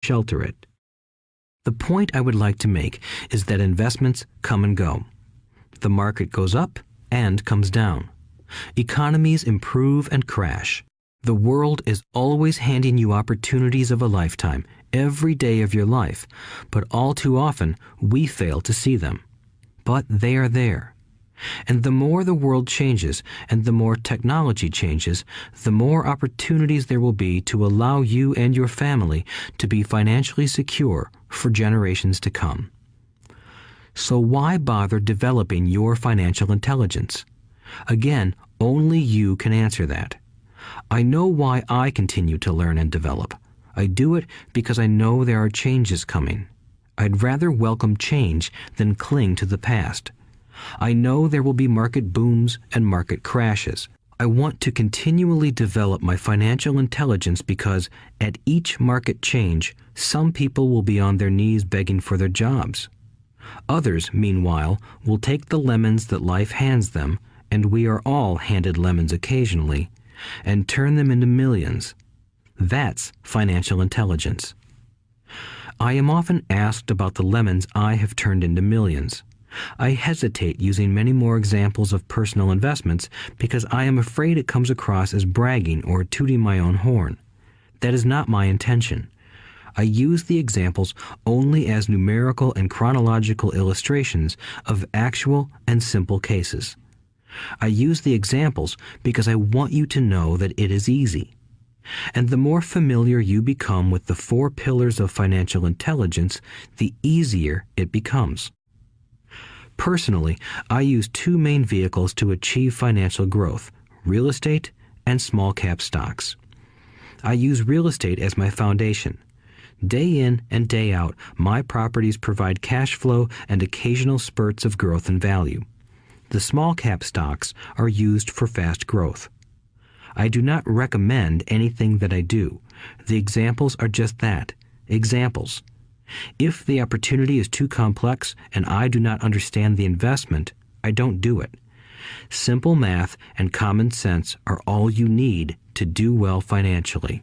shelter it. The point I would like to make is that investments come and go. The market goes up and comes down. Economies improve and crash. The world is always handing you opportunities of a lifetime, every day of your life, but all too often we fail to see them. But they are there. And the more the world changes and the more technology changes, the more opportunities there will be to allow you and your family to be financially secure for generations to come. So why bother developing your financial intelligence? Again, only you can answer that. I know why I continue to learn and develop. I do it because I know there are changes coming. I'd rather welcome change than cling to the past. I know there will be market booms and market crashes. I want to continually develop my financial intelligence because at each market change, some people will be on their knees begging for their jobs. Others, meanwhile, will take the lemons that life hands them, and we are all handed lemons occasionally, and turn them into millions. That's financial intelligence. I am often asked about the lemons I have turned into millions. I hesitate using many more examples of personal investments because I am afraid it comes across as bragging or tooting my own horn. That is not my intention. I use the examples only as numerical and chronological illustrations of actual and simple cases. I use the examples because I want you to know that it is easy. And the more familiar you become with the 4 pillars of financial intelligence, the easier it becomes. Personally, I use 2 main vehicles to achieve financial growth: real estate and small cap stocks. I use real estate as my foundation. Day in and day out, my properties provide cash flow and occasional spurts of growth and value. The small cap stocks are used for fast growth. I do not recommend anything that I do. The examples are just that, examples. If the opportunity is too complex and I do not understand the investment, I don't do it. Simple math and common sense are all you need to do well financially.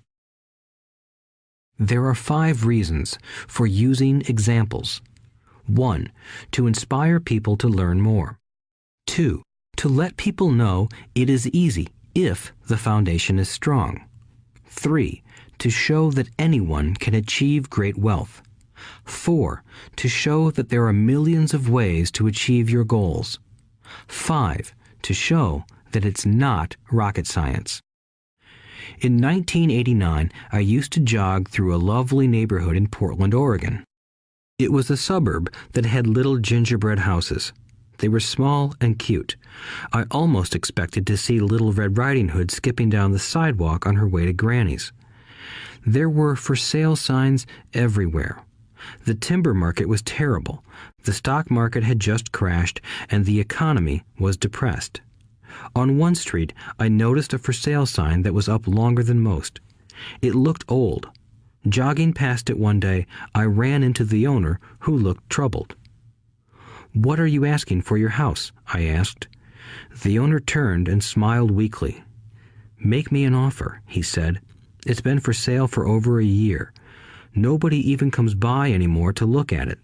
There are 5 reasons for using examples. 1. To inspire people to learn more. 2. To let people know it is easy if the foundation is strong. 3. To show that anyone can achieve great wealth. 4. To show that there are millions of ways to achieve your goals. 5. To show that it's not rocket science. In 1989, I used to jog through a lovely neighborhood in Portland, Oregon. It was a suburb that had little gingerbread houses. They were small and cute. I almost expected to see Little Red Riding Hood skipping down the sidewalk on her way to Granny's. There were for sale signs everywhere. The timber market was terrible. The stock market had just crashed, and the economy was depressed. On one street, I noticed a for sale sign that was up longer than most. It looked old. Jogging past it one day, I ran into the owner, who looked troubled. "What are you asking for your house?" I asked. The owner turned and smiled weakly. "Make me an offer," he said. "It's been for sale for over a year. Nobody even comes by anymore to look at it."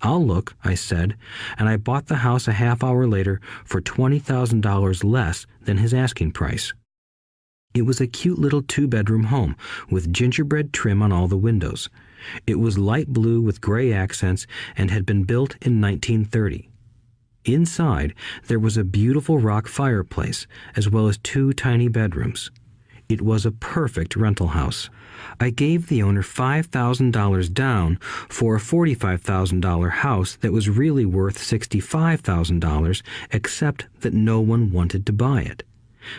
"I'll look," I said, and I bought the house a half hour later for $20,000 less than his asking price. It was a cute little 2-bedroom home with gingerbread trim on all the windows. It was light blue with gray accents and had been built in 1930. Inside, there was a beautiful rock fireplace, as well as 2 tiny bedrooms. It was a perfect rental house. I gave the owner $5,000 down for a $45,000 house that was really worth $65,000, except that no one wanted to buy it.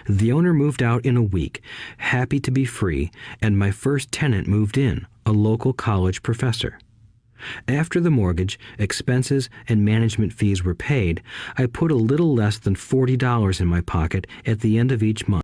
The owner moved out in a week, happy to be free, and my first tenant moved in, a local college professor. After the mortgage, expenses, and management fees were paid, I put a little less than $40 in my pocket at the end of each month.